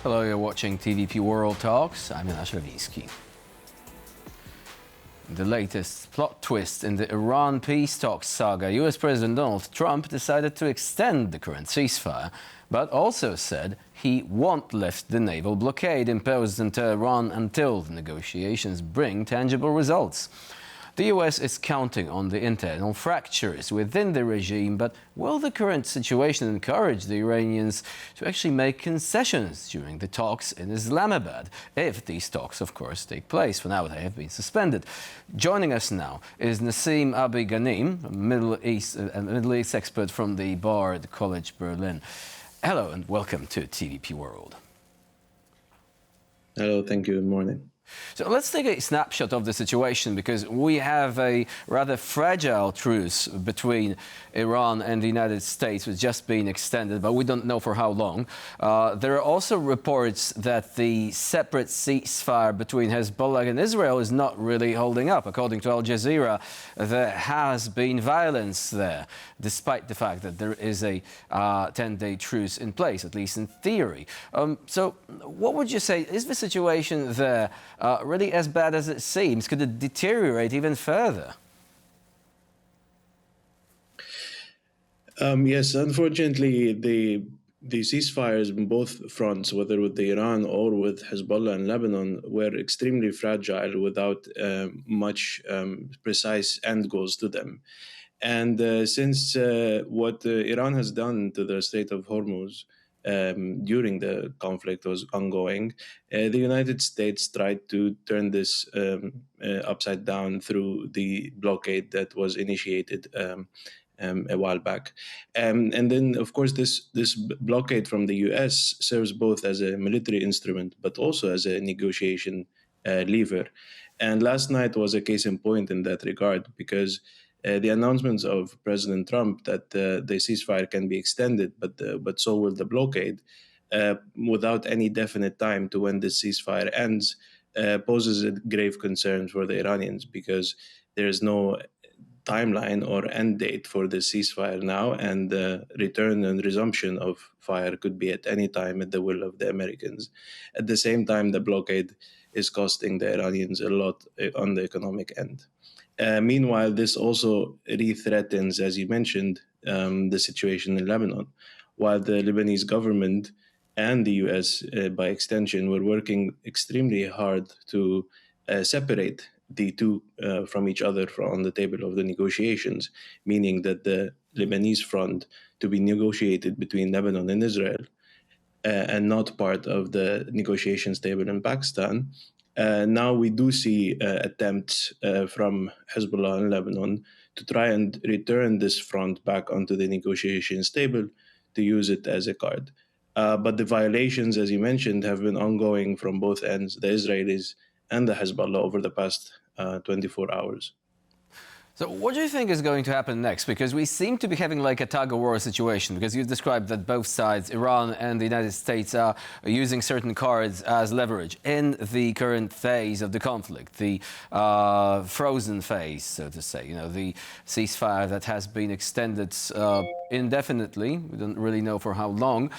Hello, you're watching TVP World Talks. I'm Jonasz Rewiński. The latest plot twist in the Iran peace talks saga, US President Donald Trump decided to extend the current ceasefire, but also said he won't lift the naval blockade imposed on Tehran until the negotiations bring tangible results. The US is counting on the internal fractures within the regime, but will the current situation encourage the Iranians to actually make concessions during the talks in Islamabad, if these talks, of course, take place? For now, they have been suspended. Joining us now is Nassim Abi Ghanem, a Middle East expert from the Bard College Berlin. Hello and welcome to TVP World. Hello, thank you. Good morning. So let's take a snapshot of the situation, because we have a rather fragile truce between Iran and the United States, which has just been extended, but we don't know for how long. There are also reports that the separate ceasefire between Hezbollah and Israel is not really holding up. According to Al Jazeera, there has been violence there, despite the fact that there is a 10-day truce in place, at least in theory. So what would you say, is the situation there really as bad as it seems? Could it deteriorate even further? Yes, unfortunately, the ceasefires on both fronts, whether with the Iran or with Hezbollah and Lebanon, were extremely fragile without much precise end goals to them. And since what Iran has done to the Strait of Hormuz during the conflict was ongoing, the United States tried to turn this upside down through the blockade that was initiated a while back. And then, of course, this blockade from the US serves both as a military instrument, but also as a negotiation lever. And last night was a case in point in that regard, because the announcements of President Trump that the ceasefire can be extended, but so will the blockade, without any definite time to when this ceasefire ends, poses a grave concern for the Iranians, because there is no timeline or end date for the ceasefire now, and the return and resumption of fire could be at any time at the will of the Americans. At the same time, the blockade is costing the Iranians a lot on the economic end. Meanwhile, this also re-threatens, as you mentioned, the situation in Lebanon. While the Lebanese government and the US, by extension, were working extremely hard to separate the two from each other on the table of the negotiations, meaning that the Lebanese front to be negotiated between Lebanon and Israel and not part of the negotiations table in Pakistan. Now we do see attempts from Hezbollah and Lebanon to try and return this front back onto the negotiations table to use it as a card. But the violations, as you mentioned, have been ongoing from both ends, the Israelis and the Hezbollah, over the past 24 hours. So what do you think is going to happen next? Because we seem to be having like a tug-of-war situation, because you described that both sides, Iran and the United States, are using certain cards as leverage in the current phase of the conflict, the frozen phase, so to say, the ceasefire that has been extended indefinitely. We don't really know for how long.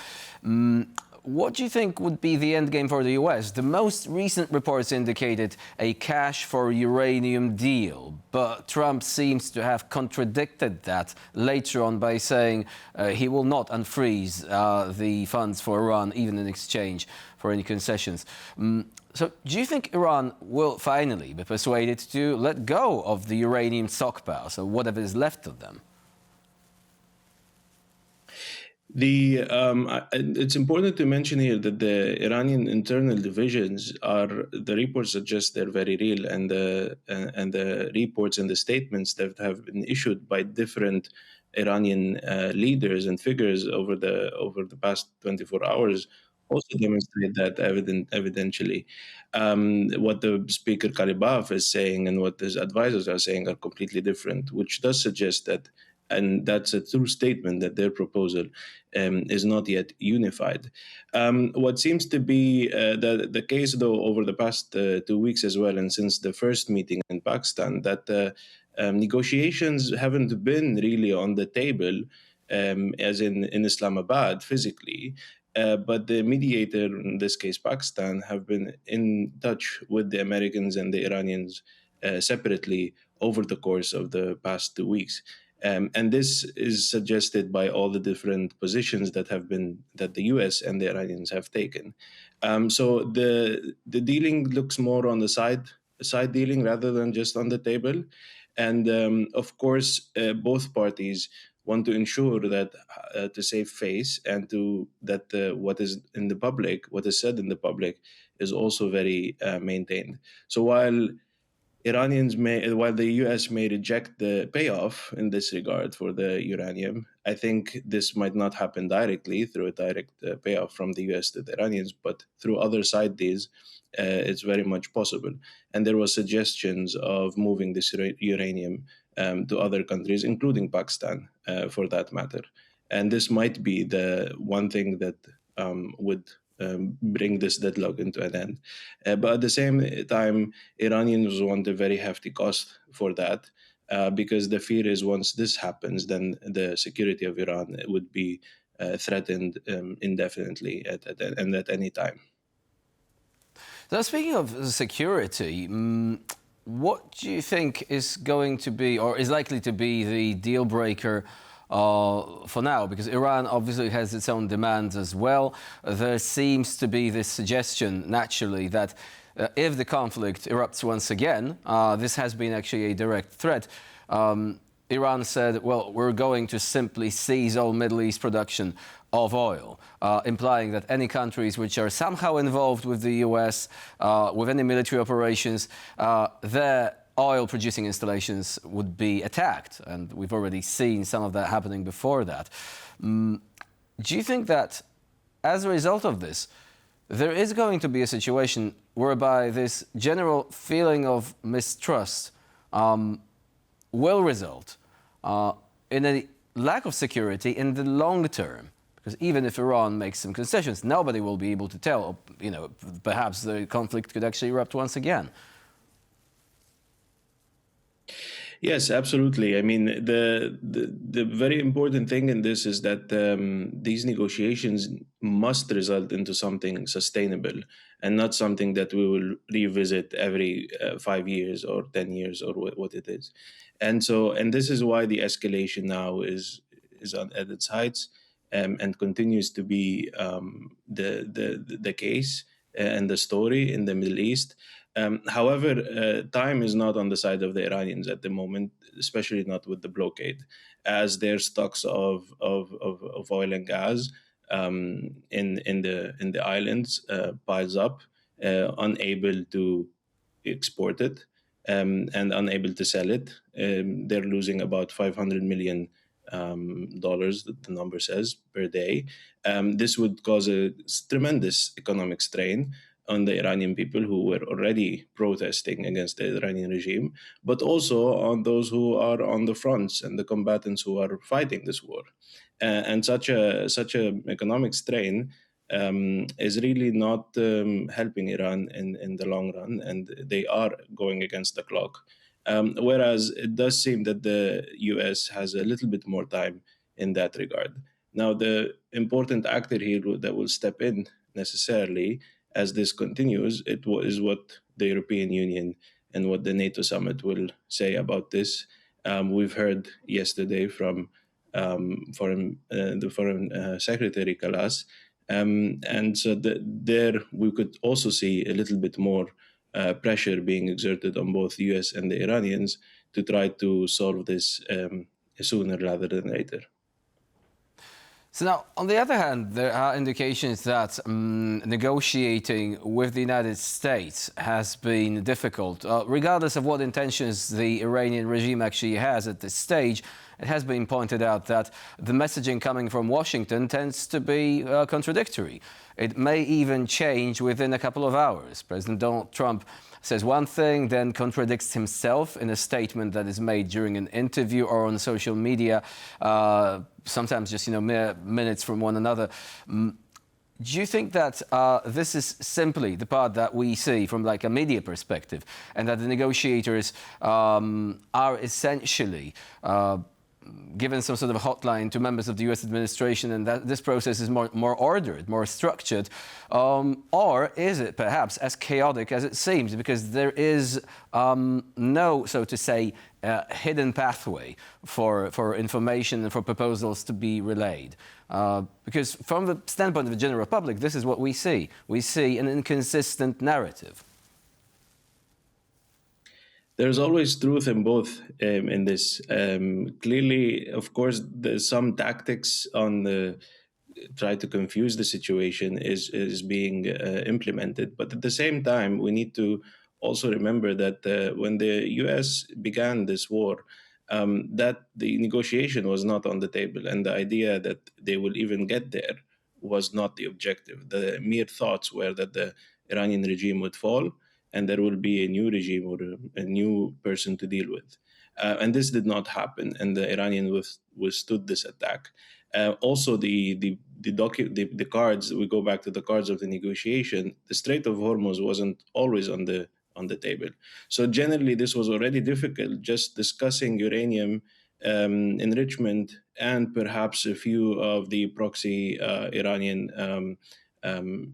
What do you think would be the end game for the US? The most recent reports indicated a cash for uranium deal, but Trump seems to have contradicted that later on by saying he will not unfreeze the funds for Iran, even in exchange for any concessions. So do you think Iran will finally be persuaded to let go of the uranium stockpiles, or whatever is left of them? It's important to mention here that the Iranian internal divisions the reports suggest they're very real, and the reports and the statements that have been issued by different Iranian leaders and figures over the past 24 hours also demonstrate that evidentially. What the Speaker Karibaf is saying and what his advisors are saying are completely different, which does suggest that, and that's a true statement, that their proposal is not yet unified. What seems to be the case, though, over the past 2 weeks as well, and since the first meeting in Pakistan, that negotiations haven't been really on the table, as in Islamabad physically, But the mediator, in this case Pakistan, have been in touch with the Americans and the Iranians separately over the course of the past 2 weeks. And this is suggested by all the different positions that the U.S. and the Iranians have taken. So the dealing looks more on the side dealing rather than just on the table. And of course, both parties want to ensure that to save face and to that what is in the public, what is said in the public, is also very maintained. So while the U.S. may reject the payoff in this regard for the uranium, I think this might not happen directly through a direct payoff from the U.S. to the Iranians, but through other side deals, it's very much possible. And there were suggestions of moving this uranium to other countries, including Pakistan, for that matter. And this might be the one thing that would bring this deadlock into an end. But at the same time, Iranians want a very hefty cost for that, because the fear is once this happens, then the security of Iran would be threatened indefinitely and at any time. Now, speaking of security, what do you think is going to be, or is likely to be, the deal breaker for now? Because Iran obviously has its own demands as well. There seems to be this suggestion, naturally, that if the conflict erupts once again, this has been actually a direct threat. Iran said, well, we're going to simply seize all Middle East production of oil, implying that any countries which are somehow involved with the US, with any military operations, their oil-producing installations would be attacked. And we've already seen some of that happening before that. Do you think that, as a result of this, there is going to be a situation whereby this general feeling of mistrust will result in a lack of security in the long term? Because even if Iran makes some concessions, nobody will be able to tell, perhaps the conflict could actually erupt once again. Yes, absolutely. I mean, the very important thing in this is that these negotiations must result into something sustainable and not something that we will revisit every 5 years or 10 years or what it is. And this is why the escalation now is at its heights, and continues to be the case and the story in the Middle East. However, time is not on the side of the Iranians at the moment, especially not with the blockade, as their stocks of oil and gas in the islands piles up, unable to export it, and unable to sell it. They're losing about $500 million, the number says, per day. This would cause a tremendous economic strain on the Iranian people who were already protesting against the Iranian regime, but also on those who are on the fronts and the combatants who are fighting this war. And such a economic strain is really not helping Iran in the long run, and they are going against the clock. Whereas it does seem that the US has a little bit more time in that regard. Now, the important actor here that will step in necessarily as this continues, is what the European Union and what the NATO summit will say about this. We've heard yesterday from the Foreign Secretary Kallas, and so there we could also see a little bit more pressure being exerted on both the US and the Iranians to try to solve this sooner rather than later. So now, on the other hand, there are indications that negotiating with the United States has been difficult. Regardless of what intentions the Iranian regime actually has at this stage, it has been pointed out that the messaging coming from Washington tends to be contradictory. It may even change within a couple of hours. President Donald Trump says one thing, then contradicts himself in a statement that is made during an interview or on social media, sometimes just mere minutes from one another. Do you think that this is simply the part that we see from like a media perspective, and that the negotiators are essentially given some sort of a hotline to members of the US administration and that this process is more ordered, more structured? Or is it perhaps as chaotic as it seems because there is no, so to say, hidden pathway for information and for proposals to be relayed? Because from the standpoint of the general public, this is what we see. We see an inconsistent narrative. There's always truth in both in this. Clearly, of course, there's some tactics on the try to confuse the situation is being implemented. But at the same time, we need to also remember that when the U.S. began this war, that the negotiation was not on the table, and the idea that they will even get there was not the objective. The mere thoughts were that the Iranian regime would fall and there will be a new regime or a new person to deal with. And this did not happen, and the Iranians withstood this attack. Also, the cards, we go back to the cards of the negotiation, the Strait of Hormuz wasn't always on the table. So generally, this was already difficult, just discussing uranium enrichment and perhaps a few of the proxy Iranian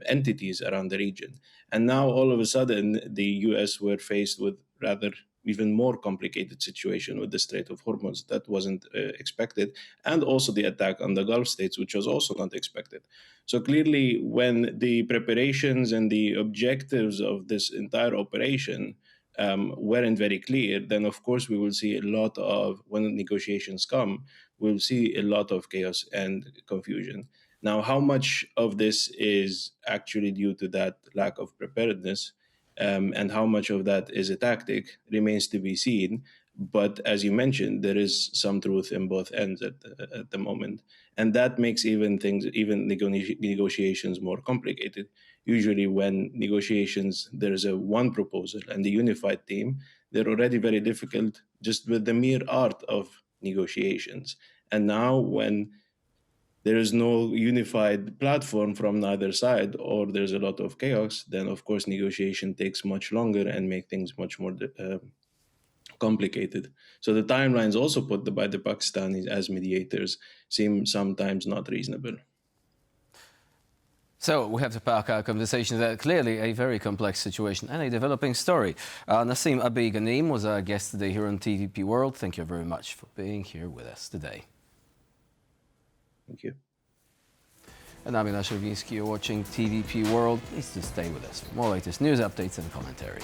entities around the region. And now all of a sudden, the US were faced with rather even more complicated situation with the Strait of Hormuz that wasn't expected, and also the attack on the Gulf states, which was also not expected. So clearly, when the preparations and the objectives of this entire operation weren't very clear, then of course we will see a lot of, when the negotiations come, we'll see a lot of chaos and confusion. Now, how much of this is actually due to that lack of preparedness and how much of that is a tactic remains to be seen. But as you mentioned, there is some truth in both ends at the moment. And that makes even negotiations more complicated. Usually when negotiations, there's one proposal and the unified team, they're already very difficult just with the mere art of negotiations. And now when there is no unified platform from neither side, or there's a lot of chaos, then of course negotiation takes much longer and make things much more complicated. So the timelines also put by the Pakistanis as mediators seem sometimes not reasonable. So we have to park our conversation there. Clearly a very complex situation and a developing story. Nassim Abi Ghanem was our guest today here on TVP World. Thank you very much for being here with us today. Thank you. And I'm Jonasz Rewiński. You're watching TVP World. Please do stay with us for more latest news updates and commentary.